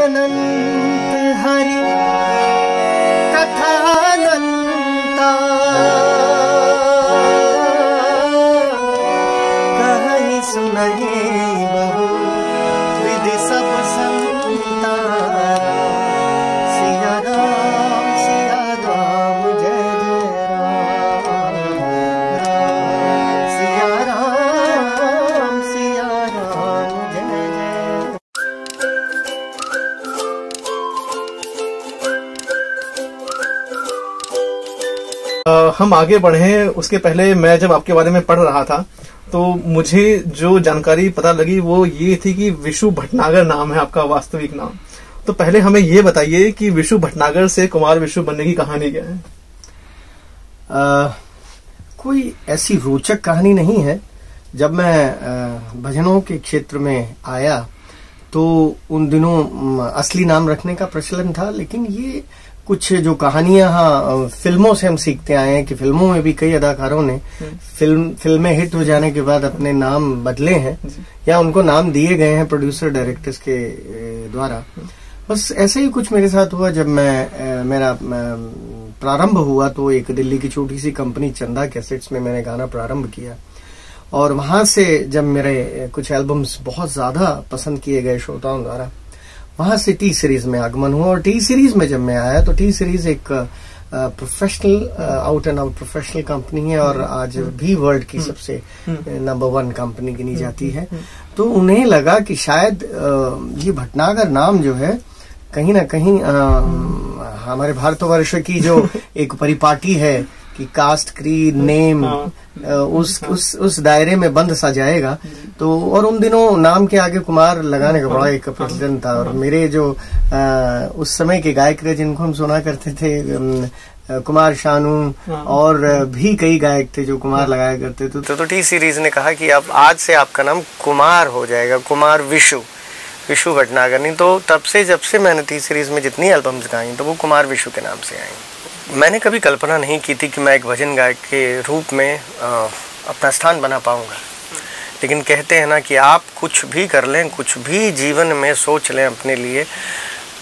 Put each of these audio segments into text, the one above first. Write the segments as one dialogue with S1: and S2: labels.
S1: अनंत हरि कथानंता, कहीं सुनहि बहु विधि सब संता। सिया राम जय जय राम, सिया राम जय जय।
S2: हम आगे बढ़े उसके पहले मैं जब आपके बारे में पढ़ रहा था तो मुझे जो जानकारी पता लगी वो ये थी कि विशु भटनागर नाम है आपका वास्तविक नाम। तो पहले हमें ये बताइए कि विशु भटनागर से कुमार विशु बनने की कहानी क्या है?
S1: कोई ऐसी रोचक कहानी नहीं है। जब मैं भजनों के क्षेत्र में आया तो उन दिनों असली नाम रखने का प्रचलन था, लेकिन ये कुछ जो कहानियां फिल्मों से हम सीखते आए हैं कि फिल्मों में भी कई अदाकारों ने फिल्में हिट हो जाने के बाद अपने नाम बदले हैं या उनको नाम दिए गए हैं प्रोड्यूसर डायरेक्टर्स के द्वारा। बस ऐसे ही कुछ मेरे साथ हुआ। जब मेरा प्रारंभ हुआ तो एक दिल्ली की छोटी सी कंपनी चंदा कैसेट्स में मैंने गाना प्रारंभ किया, और वहां से जब मेरे कुछ एल्बम्स बहुत ज्यादा पसंद किए गए श्रोताओं द्वारा, वहां से टी सीरीज में आगमन हुआ। और टी सीरीज में जब मैं आया तो टी सीरीज एक professional out and out professional company है और आज भी वर्ल्ड की सबसे नंबर 1 कंपनी गिनी जाती है। तो उन्हें लगा कि शायद ये भटनागर नाम जो है कहीं ना कहीं हमारे भारतवर्ष की जो एक परिपाटी है कि कास्ट क्रीड नेम उस दायरे में बंद सा जाएगा। तो और उन दिनों नाम के आगे कुमार लगाने का बड़ा एक प्रचलन था। और मेरे जो उस समय के गायक थे जिनको हम सुना करते थे, कुमार शानू और भी कई गायक थे जो कुमार लगाया करते थे। तो टी सीरीज ने कहा कि अब आज से आपका नाम कुमार हो जाएगा, कुमार विशु भटनागर। नहीं तो तब से जब से मैंने टी सीरीज में जितनी एल्बम्स गाई तो वो कुमार विशु के नाम से आई। मैंने कभी कल्पना नहीं की थी कि मैं एक भजन गायक के रूप में अपना स्थान बना पाऊंगा। लेकिन कहते हैं ना कि आप कुछ भी कर लें, कुछ भी जीवन में सोच लें अपने लिए,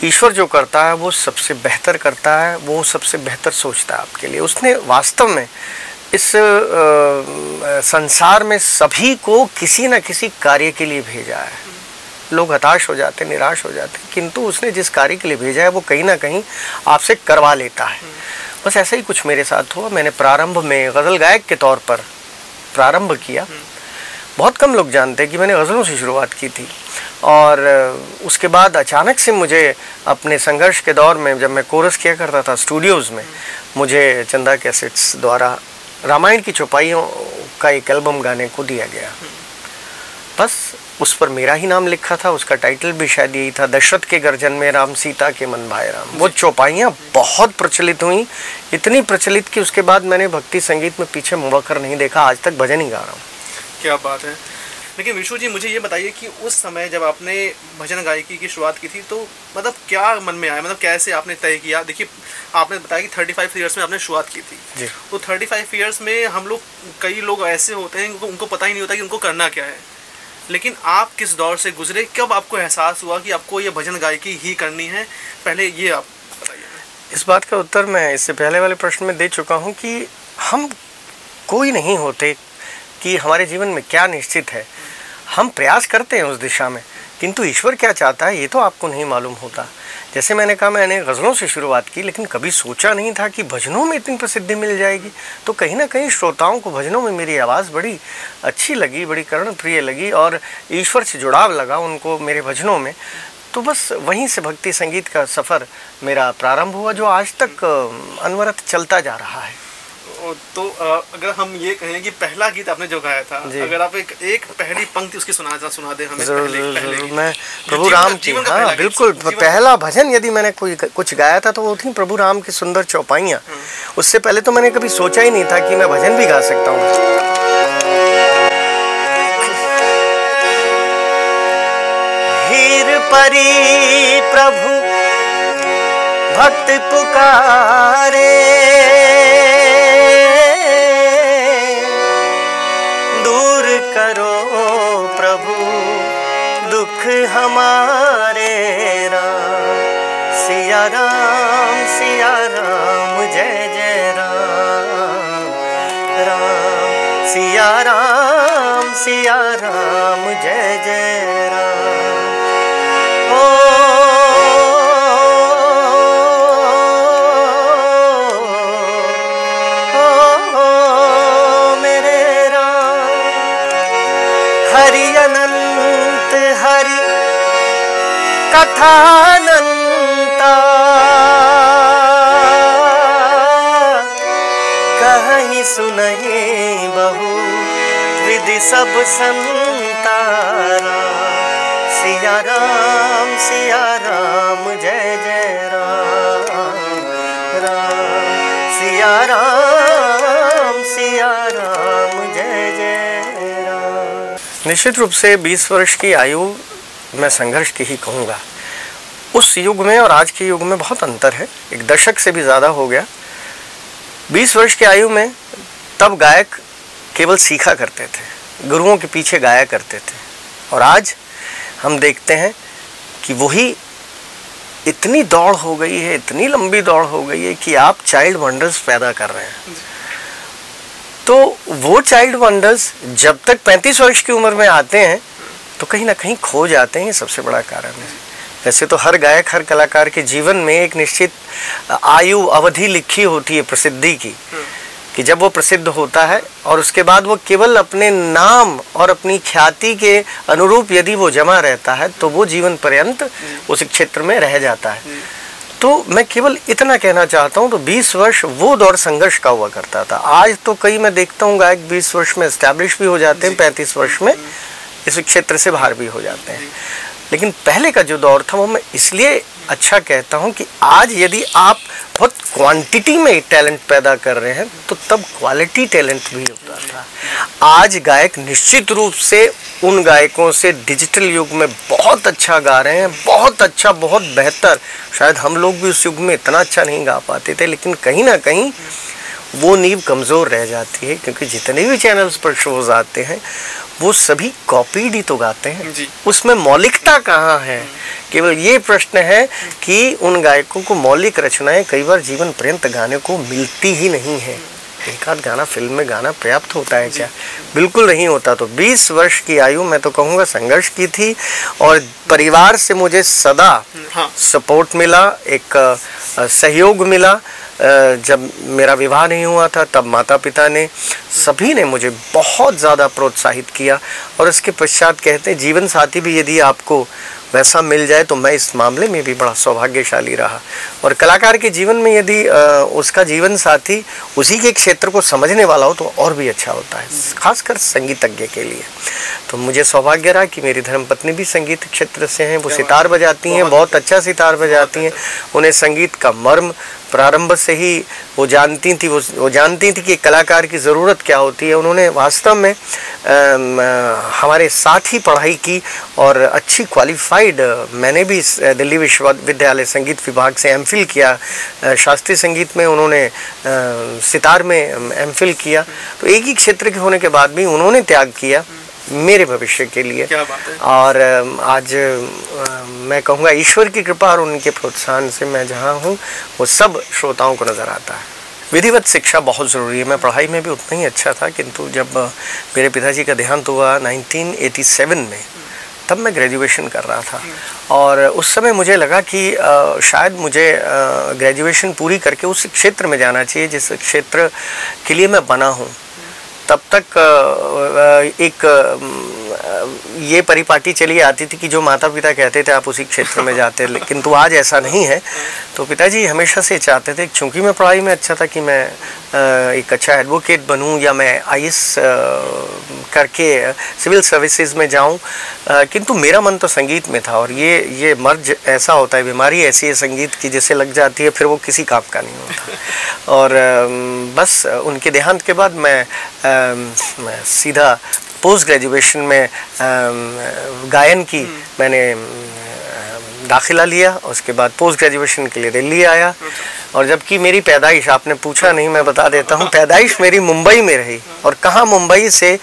S1: ईश्वर जो करता है वो सबसे बेहतर करता है, वो सबसे बेहतर सोचता है आपके लिए। उसने वास्तव में इस संसार में सभी को किसी न किसी कार्य के लिए भेजा है। लोग हताश हो जाते, निराश हो जाते, किंतु उसने जिस कार्य के लिए भेजा है वो कहीं ना कहीं आपसे करवा लेता है। बस ऐसा ही कुछ मेरे साथ हुआ। मैंने प्रारंभ में गज़ल गायक के तौर पर प्रारंभ किया। बहुत कम लोग जानते हैं कि मैंने गज़लों से शुरुआत की थी। और उसके बाद अचानक से मुझे अपने संघर्ष के दौर में जब मैं कोरस किया करता था स्टूडियोज़ में, मुझे चंदा कैसेट्स द्वारा रामायण की चौपाइयों का एक एल्बम गाने को दिया गया। बस उस पर मेरा ही नाम लिखा था, उसका टाइटल भी शायद यही था, दशरथ के गर्जन में राम सीता के मन भाए राम। वो चौपाइयाँ बहुत प्रचलित हुई, इतनी प्रचलित कि उसके बाद मैंने भक्ति संगीत में पीछे मुड़कर नहीं देखा। आज तक भजन ही गा रहा हूँ।
S2: क्या बात है। लेकिन विशु जी, मुझे ये बताइए कि उस समय जब आपने भजन गायकी की शुरुआत की थी तो मतलब क्या मन में आया, मतलब कैसे आपने तय किया? देखिए, आपने बताया कि 35 ईयर्स में आपने शुरुआत की थी जी। तो 35 ईयर्स में हम लोग, कई लोग ऐसे होते हैं उनको पता ही नहीं होता कि उनको करना क्या है। लेकिन आप किस दौर से गुजरे, कब आपको एहसास हुआ कि आपको ये भजन गायकी ही करनी है? पहले ये आप बताइए।
S1: इस बात का उत्तर मैं इससे पहले वाले प्रश्न में दे चुका हूँ कि हम कोई नहीं होते कि हमारे जीवन में क्या निश्चित है। हम प्रयास करते हैं उस दिशा में, किंतु ईश्वर क्या चाहता है ये तो आपको नहीं मालूम होता। जैसे मैंने कहा, मैंने गज़लों से शुरुआत की, लेकिन कभी सोचा नहीं था कि भजनों में इतनी प्रसिद्धि मिल जाएगी। तो कहीं ना कहीं श्रोताओं को भजनों में मेरी आवाज़ बड़ी अच्छी लगी, बड़ी कर्णप्रिय लगी और ईश्वर से जुड़ाव लगा उनको मेरे भजनों में। तो बस वहीं से भक्ति संगीत का सफ़र मेरा प्रारंभ हुआ, जो आज तक अनवरत चलता जा रहा है।
S2: तो अगर हम ये कहें कि पहला गीत आपने जो गाया था, अगर आप एक पहली पंक्ति उसकी सुना दे हमें। पहले
S1: मैं प्रभु राम की, हाँ बिल्कुल, पहला भजन यदि मैंने कुछ गाया था तो वो थी प्रभु राम की सुंदर चौपाइयाँ। उससे पहले तो मैंने कभी सोचा ही नहीं था कि मैं भजन भी गा सकता हूँ। हीर परी प्रभु भक्त पुकारे, दूर करो प्रभु दुख हमारे राम। सिया राम जय जय राम। ओ मेरे राम हरि अनंत हरि कथानंता कहीं सुनहि बहु विधि सब संतारा। सिया राम जय जय राम राम। सिया राम जय जय राम। निश्चित रूप से 20 वर्ष की आयु मैं संघर्ष की ही कहूँगा। उस युग में और आज के युग में बहुत अंतर है, एक दशक से भी ज़्यादा हो गया। 20 वर्ष की आयु में तब गायक केवल सीखा करते थे, गुरुओं के पीछे गाया करते थे, और आज हम देखते हैं कि वही इतनी दौड़ हो गई है, इतनी लंबी दौड़ हो गई है कि आप चाइल्ड वंडर्स पैदा कर रहे हैं। तो वो चाइल्ड वंडर्स जब तक 35 वर्ष की उम्र में आते हैं तो कहीं ना कहीं खो जाते हैं, ये सबसे बड़ा कारण है। वैसे तो हर गायक, हर कलाकार के जीवन में एक निश्चित आयु अवधि लिखी होती है प्रसिद्धि की, कि जब वो प्रसिद्ध होता है और उसके बाद वो केवल अपने नाम और अपनी ख्याति के अनुरूप यदि वो जमा रहता है तो वो जीवन पर्यंत उस क्षेत्र में रह जाता है। तो मैं केवल इतना कहना चाहता हूँ, तो 20 वर्ष वो दौर संघर्ष का हुआ करता था। आज तो कई मैं देखता हूँ गायक 20 वर्ष में एस्टैब्लिश भी हो जाते हैं, 35 वर्ष में इस क्षेत्र से बाहर भी हो जाते हैं। लेकिन पहले का जो दौर था वो मैं इसलिए अच्छा कहता हूँ कि आज यदि आप बहुत क्वांटिटी में टैलेंट पैदा कर रहे हैं तो तब क्वालिटी टैलेंट भी होता था। आज गायक निश्चित रूप से उन गायकों से डिजिटल युग में बहुत अच्छा गा रहे हैं, बहुत अच्छा, बहुत बेहतर। शायद हम लोग भी उस युग में इतना अच्छा नहीं गा पाते थे, लेकिन कहीं ना कहीं वो नींव कमज़ोर रह जाती है, क्योंकि जितने भी चैनल्स पर शोज आते हैं वो सभी कॉपीड ही तो गाते हैं, उसमें मौलिकता कहाँ है। केवल ये प्रश्न है कि उन गायकों को मौलिक रचनाएं कई बार जीवन पर्यंत गाने को मिलती ही नहीं है। एक आध गाना फिल्म में गाना पर्याप्त होता है क्या? बिल्कुल नहीं होता। तो 20 वर्ष की आयु मैं तो कहूँगा संघर्ष की थी, और परिवार से मुझे सदा सपोर्ट मिला, एक सहयोग मिला। जब मेरा विवाह नहीं हुआ था तब माता पिता ने, सभी ने मुझे बहुत ज़्यादा प्रोत्साहित किया। और उसके पश्चात कहते हैं जीवन साथी भी यदि आपको वैसा मिल जाए तो मैं इस मामले में भी बड़ा सौभाग्यशाली रहा। और कलाकार के जीवन में यदि उसका जीवन साथी उसी के क्षेत्र को समझने वाला हो तो और भी अच्छा होता है, खासकर संगीतज्ञ के लिए। तो मुझे सौभाग्य रहा कि मेरी धर्मपत्नी भी संगीत क्षेत्र से हैं, वो सितार बजाती हैं, बहुत अच्छा सितार बजाती हैं। उन्हें संगीत का मर्म प्रारंभ से ही वो जानती थी कि कलाकार की ज़रूरत क्या होती है। उन्होंने वास्तव में हमारे साथ ही पढ़ाई की और अच्छी क्वालिफाइड, मैंने भी दिल्ली विश्वविद्यालय संगीत विभाग से एमफिल किया, शास्त्रीय संगीत में उन्होंने सितार में एमफिल किया। तो एक ही क्षेत्र के होने के बाद भी उन्होंने त्याग किया मेरे भविष्य के लिए।
S2: क्या बात है।
S1: और आज मैं कहूँगा ईश्वर की कृपा और उनके प्रोत्साहन से मैं जहाँ हूँ वो सब श्रोताओं को नज़र आता है। विधिवत शिक्षा बहुत ज़रूरी है। मैं पढ़ाई में भी उतना ही अच्छा था, किंतु जब मेरे पिताजी का देहांत हुआ 1987 में, तब मैं ग्रेजुएशन कर रहा था। और उस समय मुझे लगा कि शायद मुझे ग्रेजुएशन पूरी करके उस क्षेत्र में जाना चाहिए जिस क्षेत्र के लिए मैं बना हूँ। तब तक एक ये परिपाटी चली आती थी कि जो माता पिता कहते थे आप उसी क्षेत्र में जाते, लेकिन तो आज ऐसा नहीं है। तो पिताजी हमेशा से चाहते थे, चूँकि मैं पढ़ाई में अच्छा था, कि मैं एक अच्छा एडवोकेट बनूं या मैं आईएएस करके सिविल सर्विसेज में जाऊं, किंतु मेरा मन तो संगीत में था। और ये मर्ज ऐसा होता है, बीमारी ऐसी है संगीत की, जैसे लग जाती है फिर वो किसी काम का नहीं होता। और बस उनके देहांत के बाद मैं सीधा पोस्ट ग्रेजुएशन में गायन की मैंने दाखिला लिया। उसके बाद पोस्ट ग्रेजुएशन के लिए दिल्ली आया। और जबकि मेरी पैदाइश, आपने पूछा नहीं, मैं बता देता हूँ, पैदाइश मेरी मुंबई में रही, और कहाँ मुंबई से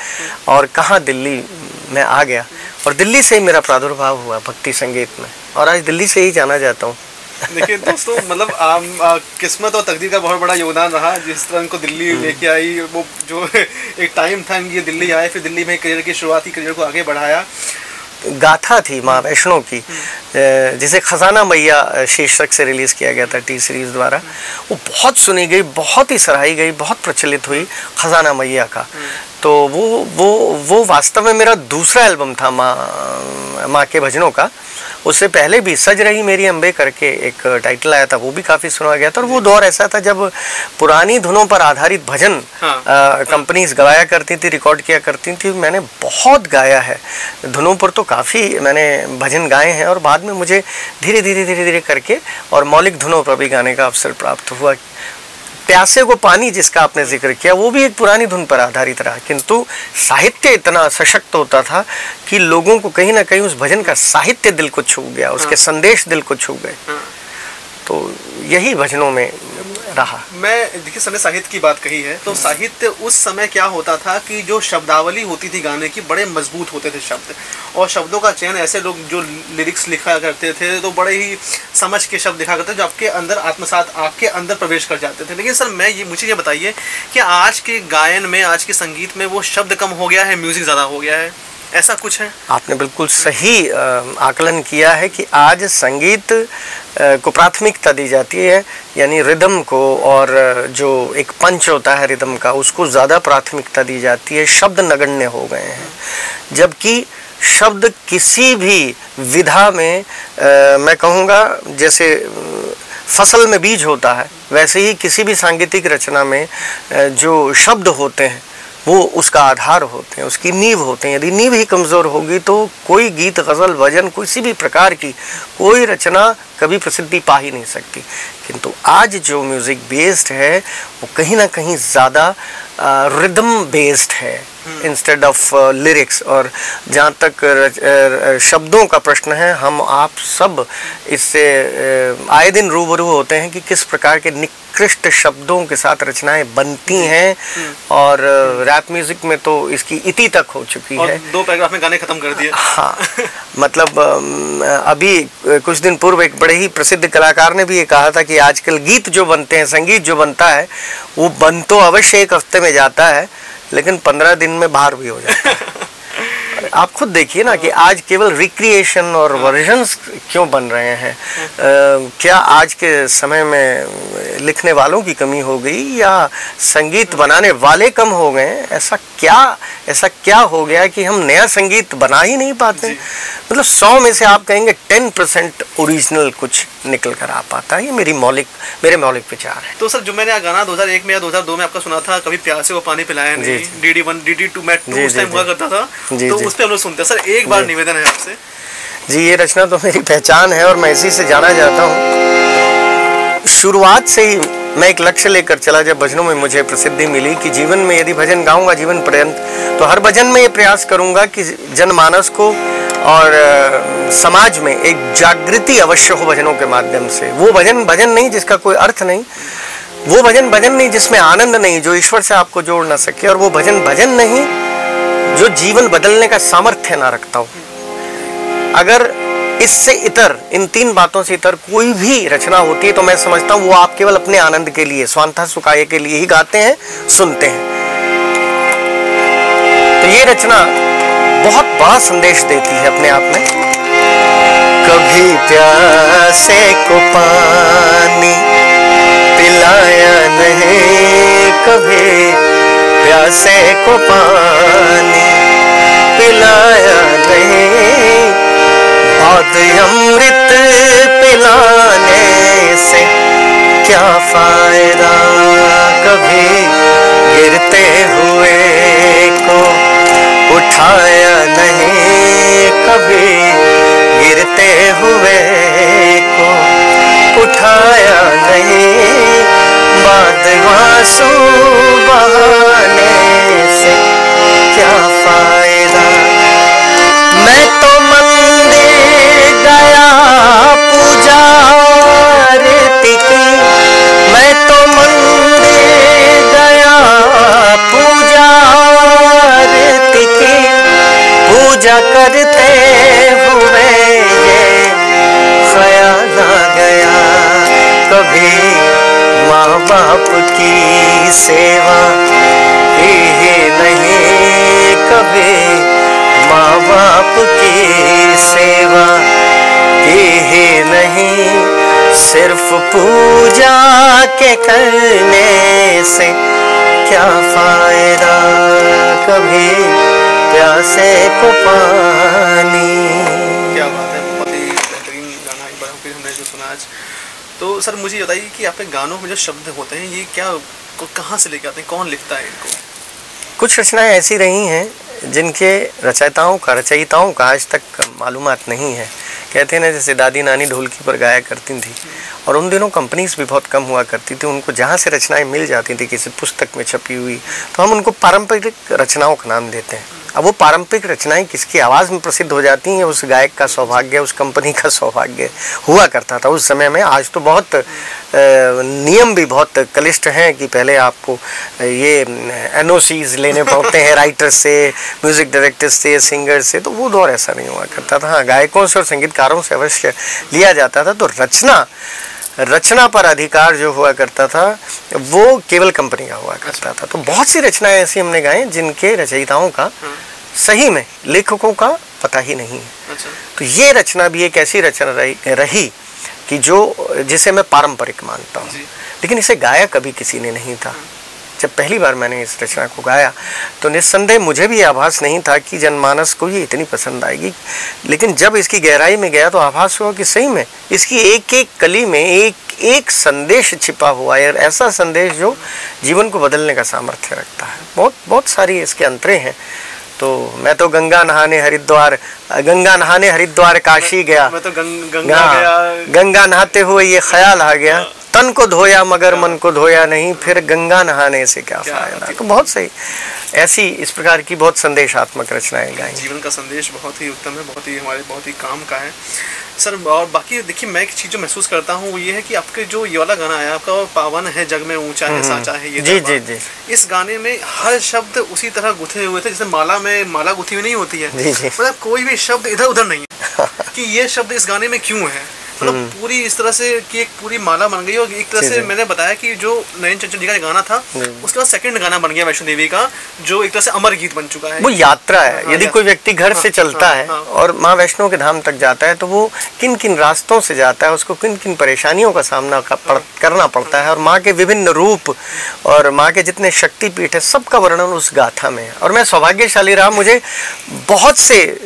S1: और कहाँ दिल्ली में आ गया। और दिल्ली से ही मेरा प्रादुर्भाव हुआ भक्ति संगीत में, और आज दिल्ली से ही जाना जाता हूँ।
S2: देखिए दोस्तों, मतलब किस्मत और तकदीर का बहुत बड़ा योगदान रहा, जिस तरह उनको दिल्ली लेके आई। वो जो एक टाइम था इनकी, दिल्ली आए, फिर दिल्ली में करियर की शुरुआती करियर को आगे बढ़ाया।
S1: गाथा थी माँ वैष्णो की, जिसे खजाना मैया शीर्षक से रिलीज किया गया था टी सीरीज द्वारा। वो बहुत सुनी गई, बहुत ही सराही गई, बहुत प्रचलित हुई खजाना मैया का। तो वो वास्तव में मेरा दूसरा एल्बम था माँ के भजनों का। उससे पहले भी सज रही मेरी अम्बे करके एक टाइटल आया था, वो भी काफ़ी सुना गया था। और वो दौर ऐसा था जब पुरानी धुनों पर आधारित भजन कंपनीज गवाया करती थी, रिकॉर्ड किया करती थी। मैंने बहुत गाया है धुनों पर, तो काफ़ी मैंने भजन गाए हैं। और बाद में मुझे धीरे धीरे करके और मौलिक धुनों पर भी गाने का अवसर प्राप्त हुआ। प्यासे को पानी जिसका आपने जिक्र किया, वो भी एक पुरानी धुन पर आधारित रहा, किंतु साहित्य इतना सशक्त होता था कि लोगों को कहीं ना कहीं उस भजन का साहित्य दिल को छू गया, उसके संदेश दिल को छू गए। तो यही भजनों में रहा।
S2: मैं देखिए, सबने साहित्य की बात कही है, तो साहित्य उस समय क्या होता था कि जो शब्दावली होती थी गाने की, बड़े मजबूत होते थे शब्द, और शब्दों का चयन ऐसे लोग जो लिरिक्स लिखा करते थे तो बड़े ही समझ के शब्द लिखा करते थे, जो आपके अंदर आत्मसात, आपके अंदर प्रवेश कर जाते थे। लेकिन सर मुझे ये बताइए कि आज के गायन में, आज के संगीत में वो शब्द कम हो गया है, म्यूजिक ज़्यादा हो गया है, ऐसा कुछ है?
S1: आपने बिल्कुल सही आकलन किया है कि आज संगीत को प्राथमिकता दी जाती है, यानी रिदम को, और जो एक पंच होता है रिदम का, उसको ज़्यादा प्राथमिकता दी जाती है। शब्द नगण्य हो गए हैं, जबकि शब्द किसी भी विधा में मैं कहूँगा जैसे फसल में बीज होता है, वैसे ही किसी भी सांगीतिक रचना में जो शब्द होते हैं वो उसका आधार होते हैं, उसकी नींव होते हैं। यदि नींव ही कमज़ोर होगी तो कोई गीत, गज़ल, भजन, किसी भी प्रकार की कोई रचना कभी प्रसिद्धि पा ही नहीं सकती। किंतु आज जो म्यूज़िक बेस्ड है वो कहीं ना कहीं ज़्यादा रिदम बेस्ड है इंस्टेड ऑफ लिरिक्स। और जहाँ तक शब्दों का प्रश्न है, हम आप सब इससे आए दिन रूबरू होते हैं कि किस प्रकार के निकृष्ट शब्दों के साथ रचनाएं बनती हैं। और रैप म्यूजिक में तो इसकी इति तक हो चुकी है।
S2: 2 पैराग्राफ में गाने खत्म कर दिए।
S1: हाँ, मतलब अभी कुछ दिन पूर्व एक बड़े ही प्रसिद्ध कलाकार ने भी ये कहा था कि आजकल गीत जो बनते हैं, संगीत जो बनता है, वो बन तो अवश्य 1 हफ्ते में जाता है, लेकिन 15 दिन में बाहर भी हो जाता है। आप खुद देखिए ना कि आज केवल रिक्रिएशन और वर्जन्स क्यों बन रहे हैं। क्या आज के समय में लिखने वालों की कमी हो गई या संगीत बनाने वाले कम हो गए? ऐसा क्या हो गया कि हम नया संगीत बना ही नहीं पाते? मतलब 100 में से आप कहेंगे 10% ओरिजिनल कुछ निकल कर आ पाता है। ये मेरे मौलिक विचार है।
S2: तो सर, जो मैंने गाना 2001 में या 2002 में आपका सुना था, कभी प्यासे को पानी पिलाया नहीं, DD1 DD2 में 2 उस टाइम हुआ करता था, तो उस पे हम लोग सुनते हैं। सर, एक बार निवेदन है आपसे
S1: जी, ये रचना तो मेरी पहचान है और मैं इसी से जाना जाता हूँ। शुरुआत से ही मैं एक लक्ष्य लेकर चला, जब भजनों में मुझे प्रसिद्धि मिली कि जीवन में यदि भजन गाऊंगा जीवन पर्यंत, तो हर भजन में ये प्रयास करूंगा कि जनमानस को और समाज में एक जागृति अवश्य हो भजनों के माध्यम से। वो भजन नहीं जिसका कोई अर्थ नहीं, वो भजन नहीं जिसमें आनंद नहीं, जो ईश्वर से आपको जोड़ ना सके, और वो भजन नहीं जो जीवन बदलने का सामर्थ्य ना रखता हो। अगर इससे इतर, इन 3 बातों से इतर कोई भी रचना होती है तो मैं समझता हूँ वो आप केवल अपने आनंद के लिए, स्वांतः सुखाय के लिए ही गाते हैं, सुनते हैं। तो ये रचना बहुत बड़ा संदेश देती है अपने आप में। कभी प्यासे को पानी पिलाया नहीं, कभी प्यासे को पानी पिलाया नहीं, और अमृत पिलाने से क्या फायदा, कभी गिरते हुए को उठाया नहीं, कभी गिरते हुए को उठाया नहीं, बाद आंसू बहाने से क्या फायदा। मैं तो मंदिर गया पूजा आरती की, मैं तो मंदिर गया पूजा आरती की, पूजा करते हुए ये ख्याल आ गया बाप की सेवा की ही नहीं कभी, माँ बाप की सेवा की ही नहीं, सिर्फ पूजा के करने से क्या फायदा, कभी प्यासे को पानी।
S2: क्या बात है, बहुत ही बेहतरीन गाना एक बार फिर हमने जो सुना आज। तो सर मुझे बताइए कि आपके गानों में जो शब्द होते हैं ये क्या कहाँ से लेके आते हैं, कौन लिखता है इनको?
S1: कुछ रचनाएं ऐसी रही हैं जिनके रचयिताओं का आज तक मालूमात नहीं है। कहते हैं ना, जैसे दादी नानी ढोलकी पर गाया करती थी, और उन दिनों कंपनीज भी बहुत कम हुआ करती थी, उनको जहाँ से रचनाएं मिल जाती थी किसी पुस्तक में छपी हुई, तो हम उनको पारंपरिक रचनाओं का नाम देते हैं। अब वो पारंपरिक रचनाएं किसकी आवाज़ में प्रसिद्ध हो जाती हैं, उस गायक का सौभाग्य, उस कंपनी का सौभाग्य हुआ करता था उस समय में। आज तो बहुत नियम भी बहुत क्लिष्ट हैं कि पहले आपको ये NOCs लेने पड़ते हैं राइटर से, म्यूज़िक डायरेक्टर से, सिंगर से, तो वो दौर ऐसा नहीं हुआ करता था। हाँ, गायकों से और संगीतकारों से अवश्य लिया जाता था। तो रचना पर अधिकार जो हुआ करता था वो केवल कंपनी का हुआ करता था। तो बहुत सी रचनाएं ऐसी हमने गाएं जिनके रचयिताओं का सही में लेखकों का पता ही नहीं है। तो ये रचना भी एक ऐसी रचना रही कि जिसे मैं पारंपरिक मानता हूँ, लेकिन इसे गाया कभी किसी ने नहीं था। जब पहली बार मैंने इस रचना को गाया तो निस्संदेह मुझे भी आभास नहीं था कि जनमानस को ये इतनी पसंद आएगी, लेकिन जब इसकी गहराई में गया तो आभास हुआ कि सही में इसकी एक एक कली में एक संदेश छिपा हुआ है, और ऐसा संदेश जो जीवन को बदलने का सामर्थ्य रखता है। बहुत सारी इसके अंतरे हैं। तो मैं तो गंगा नहाने हरिद्वार काशी गया,
S2: मैं तो गंगा
S1: नहाते हुए ये ख्याल आ गया, तन को धोया मगर मन को धोया नहीं, फिर गंगा नहाने से क्या फायदा। तो बहुत सही, ऐसी इस प्रकार की बहुत संदेशात्मक रचनाएं गाई।
S2: जीवन का संदेश बहुत ही उत्तम है, बहुत ही काम का है सर। और बाकी देखिए, मैं एक चीज़ जो महसूस करता हूँ वो ये है कि आपके जो ये वाला गाना है आपका, पावन है जग में ऊंचा है साचा है, ये
S1: जी।
S2: इस गाने में हर शब्द उसी तरह गुथे हुए थे जैसे माला में माला गुथी हुई नहीं होती है। मतलब कोई भी शब्द इधर उधर नहीं है कि ये शब्द इस गाने में क्यों है। मतलब पूरी इस तरह से कि एक पूरी माला बन गई। और एक तरह से मैंने बताया कि जो नयन चंचल जी का गाना था उसके बाद सेकंड गाना बन गया वैष्णो देवी का, जो एक तरह से अमर गीत बन चुका है।
S1: वो यात्रा है। यदि कोई व्यक्ति घर से चलता है और माँ वैष्णो के धाम तक जाता है तो वो किन किन रास्तों से जाता है, उसको किन किन परेशानियों का सामना करना पड़ता है, और माँ के विभिन्न रूप और माँ के जितने शक्तिपीठ है सबका वर्णन उस गाथा में है। और मैं सौभाग्यशाली रहा, मुझे बहुत से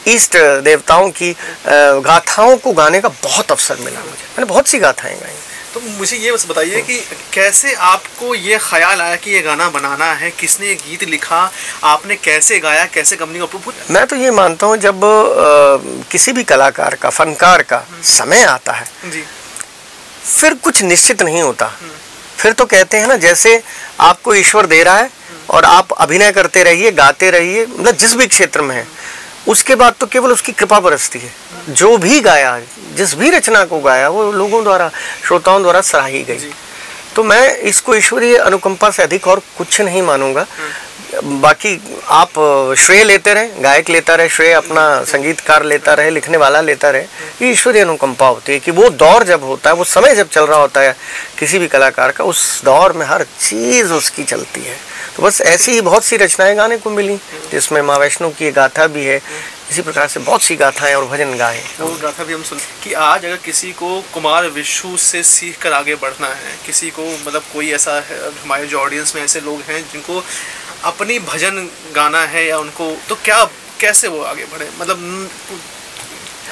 S1: ईष्ट देवताओं की गाथाओं को गाने का बहुत अवसर मिला। मैंने बहुत सी गाथाएं गाई।
S2: तो मुझे ये बस बताइए कि कैसे आपको ये ख्याल आया कि ये गाना बनाना है, किसने ये गीत लिखा, आपने कैसे गाया, कैसे कंपनी को अप्रूव?
S1: मैं तो ये मानता हूँ जब किसी भी कलाकार का, फनकार का समय आता है
S2: जी,
S1: फिर कुछ निश्चित नहीं होता। फिर तो कहते हैं ना, जैसे आपको ईश्वर दे रहा है और आप अभिनय करते रहिए, गाते रहिए, मतलब जिस भी क्षेत्र में है, उसके बाद तो केवल उसकी कृपा बरसती है। जो भी गाया, जिस भी रचना को गाया, वो लोगों द्वारा, श्रोताओं द्वारा सराही गई। तो मैं इसको ईश्वरीय अनुकंपा से अधिक और कुछ नहीं मानूंगा। बाकी आप श्रेय लेते रहे, गायक लेता रहे श्रेय, अपना संगीतकार लेता रहे, लिखने वाला लेता रहे, ये ईश्वरीय अनुकंपा होती है कि वो दौर जब होता है, वो समय जब चल रहा होता है किसी भी कलाकार का, उस दौर में हर चीज़ उसकी चलती है। तो बस ऐसी ही बहुत सी रचनाएं गाने को मिली जिसमें माँ वैष्णो की गाथा भी है। इसी प्रकार से बहुत सी गाथाएं और भजन गाए।
S2: वो गाथा भी हम सुन कि आज अगर किसी को कुमार विशु से सीख कर आगे बढ़ना है, किसी को मतलब कोई ऐसा है, हमारे जो ऑडियंस में ऐसे लोग हैं जिनको अपनी भजन गाना है या उनको, तो क्या कैसे वो आगे बढ़े, मतलब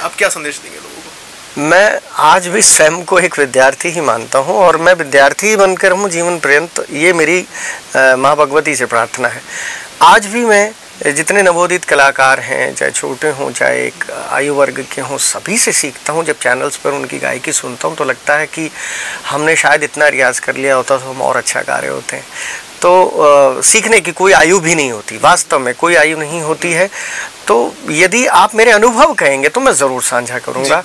S2: आप क्या संदेश देंगे लोगों को?
S1: मैं आज भी स्वयं को एक विद्यार्थी ही मानता हूँ और मैं विद्यार्थी ही बनकर हूँ जीवन पर्यंत। ये मेरी माँ भगवती से प्रार्थना है। आज भी मैं जितने नवोदित कलाकार हैं, चाहे छोटे हों चाहे एक आयु वर्ग के हों, सभी से सीखता हूँ। जब चैनल्स पर उनकी गायकी सुनता हूँ तो लगता है कि हमने शायद इतना रियाज़ कर लिया होता तो हम और अच्छा गा रहे होते हैं। तो सीखने की कोई आयु भी नहीं होती, वास्तव में कोई आयु नहीं होती है। तो यदि आप मेरे अनुभव कहेंगे तो मैं ज़रूर साझा करूंगा,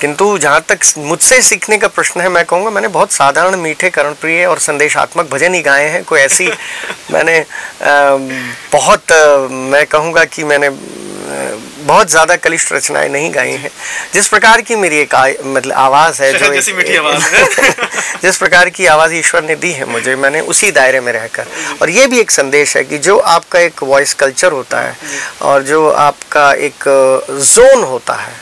S1: किंतु जहाँ तक मुझसे सीखने का प्रश्न है, मैं कहूँगा मैंने बहुत साधारण, मीठे, कर्णप्रिय और संदेशात्मक भजन ही गाए हैं। कोई ऐसी मैंने मैं कहूँगा कि मैंने बहुत ज़्यादा कलिष्ठ रचनाएं नहीं गाई हैं। जिस प्रकार की मेरी एक मतलब आवाज़ है, जो
S2: जैसी मीठी आवाज़ है
S1: जिस प्रकार की आवाज़ ईश्वर ने दी है मुझे, मैंने उसी दायरे में रहकर, और ये भी एक संदेश है कि जो आपका एक वॉइस कल्चर होता है और जो आपका एक जोन होता है,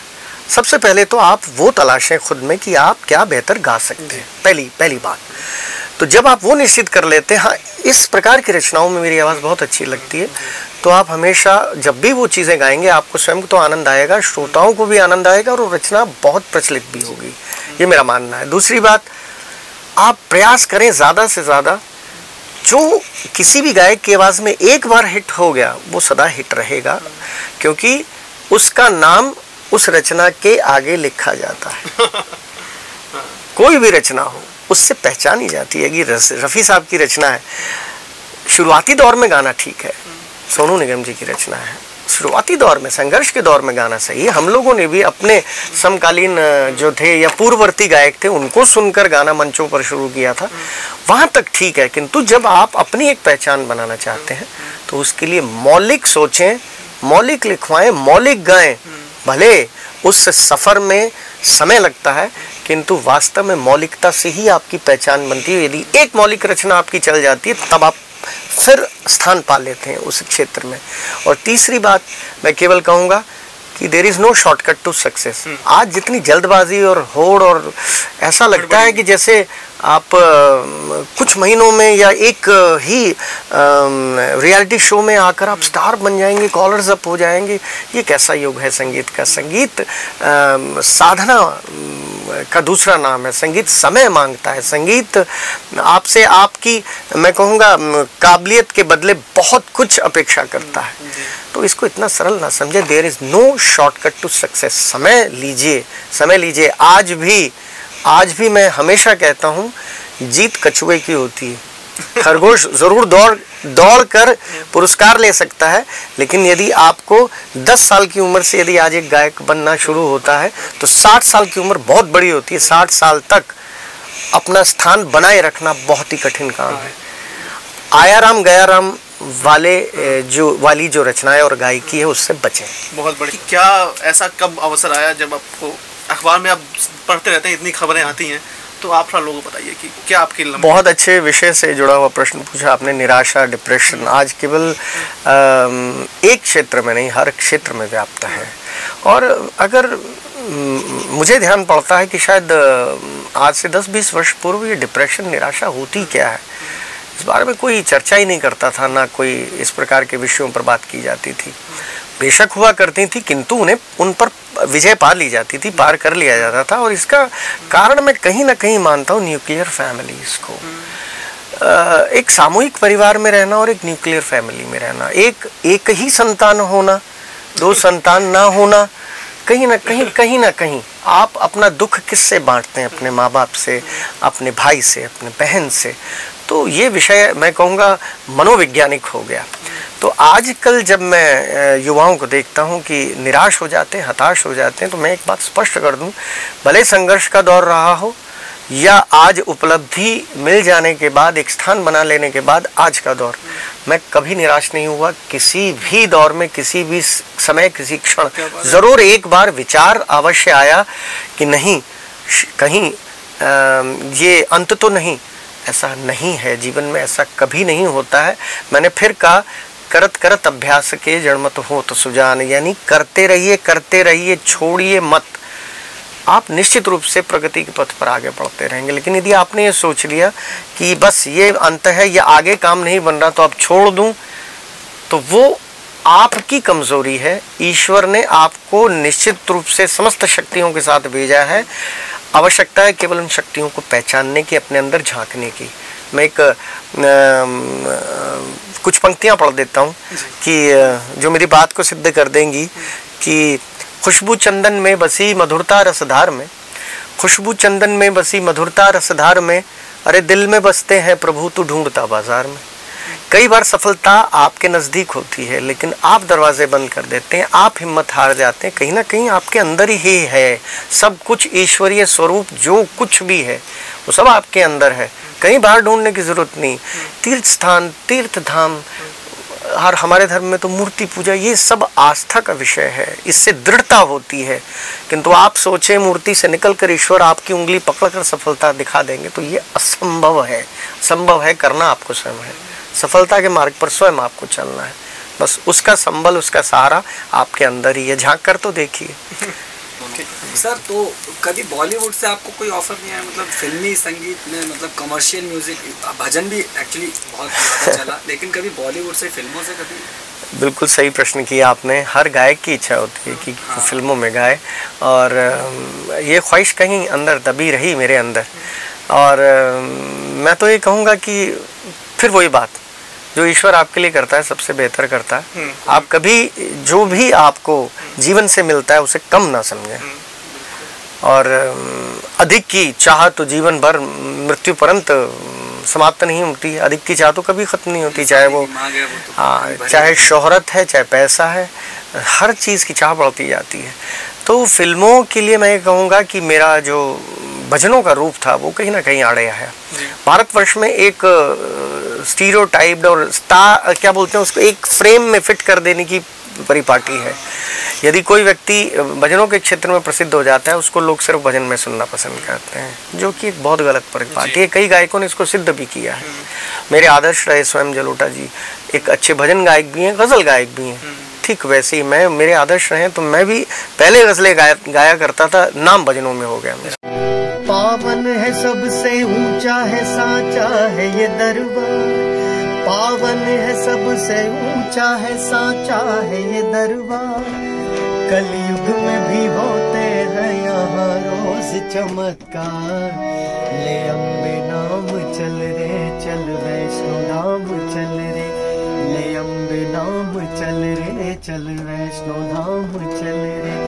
S1: सबसे पहले तो आप वो तलाशें खुद में कि आप क्या बेहतर गा सकते हैं। पहली बात तो जब आप वो निश्चित कर लेते हैं, हाँ इस प्रकार की रचनाओं में मेरी आवाज़ बहुत अच्छी लगती है, तो आप हमेशा जब भी वो चीज़ें गाएंगे आपको स्वयं को तो आनंद आएगा, श्रोताओं को भी आनंद आएगा और वो रचना बहुत प्रचलित भी होगी, ये मेरा मानना है। दूसरी बात, आप प्रयास करें ज़्यादा से ज़्यादा, जो किसी भी गायक की आवाज़ में एक बार हिट हो गया वो सदा हिट रहेगा, क्योंकि उसका नाम उस रचना के आगे लिखा जाता है। कोई भी रचना हो उससे पहचानी जाती है कि रफ़ी साहब की रचना है। शुरुआती दौर में गाना ठीक है, सोनू निगम जी की रचना है, शुरुआती दौर में, संघर्ष के दौर में गाना सही है। हम लोगों ने भी अपने समकालीन जो थे या पूर्ववर्ती गायक थे उनको सुनकर गाना मंचों पर शुरू किया था, वहाँ तक ठीक है। किंतु जब आप अपनी एक पहचान बनाना चाहते हैं तो उसके लिए मौलिक सोचें, मौलिक लिखवाएं, मौलिक गाएं। भले उस सफ़र में समय लगता है, किंतु वास्तव में मौलिकता से ही आपकी पहचान बनती है। यदि एक मौलिक रचना आपकी चल जाती है तब आप फिर स्थान पा लेते हैं उस क्षेत्र में। और तीसरी बात मैं केवल कहूँगा कि there is no shortcut to success. आज जितनी जल्दबाजी और होड़, और ऐसा लगता है कि जैसे आप कुछ महीनों में या एक ही रियलिटी शो में आकर आप स्टार बन जाएंगे, कॉलर्स अप हो जाएंगे। ये कैसा युग है संगीत का। संगीत साधना का दूसरा नाम है। संगीत समय मांगता है। संगीत आपसे आपकी, मैं कहूँगा, काबिलियत के बदले बहुत कुछ अपेक्षा करता है। तो इसको इतना सरल ना समझे। There is no shortcut to success. समय लीजिए, समय लीजिए। आज भी मैं हमेशा कहता हूँ, जीत कछुए की होती है। खरगोश जरूर दौड़ कर पुरस्कार ले सकता है, लेकिन यदि आपको 10 साल की उम्र से यदि आज एक गायक बनना शुरू होता है तो 60 साल की उम्र बहुत बड़ी होती है। 60 साल तक अपना स्थान बनाए रखना बहुत ही कठिन काम है। आया राम गया राम वाली जो रचनाएं और गायकी है उससे बचें।
S2: बहुत बड़ी। क्या ऐसा कब अवसर आया जब आपको, अखबार में आप पढ़ते रहते हैं, इतनी खबरें आती हैं, तो आप थोड़ा लोगों को बताइए कि क्या आपकी
S1: बहुत अच्छे विषय से जुड़ा हुआ प्रश्न पूछा आपने। निराशा, डिप्रेशन आज केवल एक क्षेत्र में नहीं, हर क्षेत्र में व्याप्त है। और अगर मुझे ध्यान पड़ता है कि शायद आज से 10-20 वर्ष पूर्व ये डिप्रेशन, निराशा होती क्या है, इस बारे में कोई चर्चा ही नहीं करता था, ना कोई इस प्रकार के विषयों पर बात की जाती थी। बेशक हुआ करती थी, किंतु उन पर विजय पा ली जाती थी, पार कर लिया जाता था। और इसका कारण मैं कहीं ना कहीं मानता हूँ न्यूक्लियर फैमिलीज को। एक सामूहिक परिवार में रहना और एक न्यूक्लियर फैमिली में रहना, एक ही संतान होना, 2 संतान ना होना, कहीं ना कहीं आप अपना दुख किससे बांटते हैं? अपने माँ बाप से, अपने भाई से, अपने बहन से। तो ये विषय मैं कहूँगा मनोवैज्ञानिक हो गया। तो आजकल जब मैं युवाओं को देखता हूँ कि निराश हो जाते हैं, हताश हो जाते हैं, तो मैं एक बात स्पष्ट कर दूँ, भले संघर्ष का दौर रहा हो या आज उपलब्धि मिल जाने के बाद, एक स्थान बना लेने के बाद आज का दौर, मैं कभी निराश नहीं हुआ। किसी भी दौर में, किसी भी समय, किसी क्षण ज़रूर एक बार विचार अवश्य आया कि नहीं, कहीं ये अंत तो नहीं। ऐसा नहीं है, जीवन में ऐसा कभी नहीं होता है। मैंने फिर कहा, करत करत अभ्यास के जड़मत हो तो सुजान, यानी करते रहिए, छोड़िए मत। आप निश्चित रूप से प्रगति के पथ पर आगे बढ़ते रहेंगे। लेकिन यदि आपने ये सोच लिया कि बस ये अंत है, या आगे काम नहीं बन रहा तो अब छोड़ दूं, तो वो आपकी कमजोरी है। ईश्वर ने आपको निश्चित रूप से समस्त शक्तियों के साथ भेजा है। आवश्यकता है केवल उन शक्तियों को पहचानने की, अपने अंदर झांकने की। मैं एक कुछ पंक्तियां पढ़ देता हूँ कि जो मेरी बात को सिद्ध कर देंगी कि खुशबू चंदन में बसी मधुरता रसधार में, खुशबू चंदन में बसी मधुरता रसधार में, अरे दिल में बसते हैं प्रभु तू ढूंढता बाजार में। कई बार सफलता आपके नज़दीक होती है, लेकिन आप दरवाजे बंद कर देते हैं, आप हिम्मत हार जाते हैं। कहीं ना कहीं आपके अंदर ही है सब कुछ। ईश्वरीय स्वरूप जो कुछ भी है वो सब आपके अंदर है, कहीं बाहर ढूंढने की जरूरत नहीं। तीर्थ स्थान, तीर्थ धाम, और हमारे धर्म में तो मूर्ति पूजा ये सब आस्था का विषय है, इससे दृढ़ता होती है। किंतु आप सोचें मूर्ति से निकलकर ईश्वर आपकी उंगली पकड़कर सफलता दिखा देंगे तो ये असंभव है। संभव है, करना आपको स्वयं है। सफलता के मार्ग पर स्वयं आपको चलना है, बस उसका संबल, उसका सहारा आपके अंदर ही है। झांक कर तो देखिए।
S3: सर, तो कभी बॉलीवुड से आपको कोई ऑफर नहीं आया, मतलब फिल्मी संगीत में, मतलब कमर्शियल म्यूजिक, भजन भी एक्चुअली बहुत ज़्यादा चला, लेकिन कभी बॉलीवुड से, फिल्मों से कभी?
S1: बिल्कुल सही प्रश्न किया आपने। हर गायक की इच्छा होती है कि फिल्मों में गाए, और ये ख्वाहिश कहीं अंदर दबी रही मेरे अंदर। और मैं तो ये कहूँगा कि फिर वही बात, जो ईश्वर आपके लिए करता है सबसे बेहतर करता है। आप कभी जो भी आपको जीवन से मिलता है उसे कम ना समझें, और अधिक की चाह तो जीवन भर मृत्यु पर्यंत समाप्त नहीं होती है। अधिक की चाह तो कभी खत्म नहीं होती, चाहे वो चाहे शोहरत है, चाहे पैसा है, हर चीज़ की चाह बढ़ती जाती है। तो फिल्मों के लिए मैं कहूँगा कि मेरा जो भजनों का रूप था वो कहीं ना कहीं आ गया है। भारतवर्ष में एक स्टीरियोटाइप्ड और क्या बोलते हैं उसको, एक फ्रेम में फिट कर देने की परिपाटी है। यदि कोई व्यक्ति भजनों के क्षेत्र में प्रसिद्ध हो जाता है, उसको लोग सिर्फ भजन में सुनना पसंद करते हैं, जो कि एक बहुत गलत परिपाटी है। कई गायकों ने इसको सिद्ध भी किया है। मेरे आदर्श रहे स्वयं जलोटा जी, एक अच्छे भजन गायक भी हैं, गज़ल गायक भी हैं। ठीक वैसे ही मेरे आदर्श रहे, तो मैं भी पहले गज़लें गाया करता था, नाम भजनों में हो गया मेरा।
S4: पावन है सबसे ऊंचा है साचा है ये दरबार, पावन है सबसे ऊंचा है साचा है ये दरबार। कलयुग में भी होते हैं यहाँ रोज चमत्कार। ले अम्बे नाम चल रे, चल वैष्णो धाम चल रे, ले अम्बे नाम चल रे, चल वैष्णो धाम चल रे।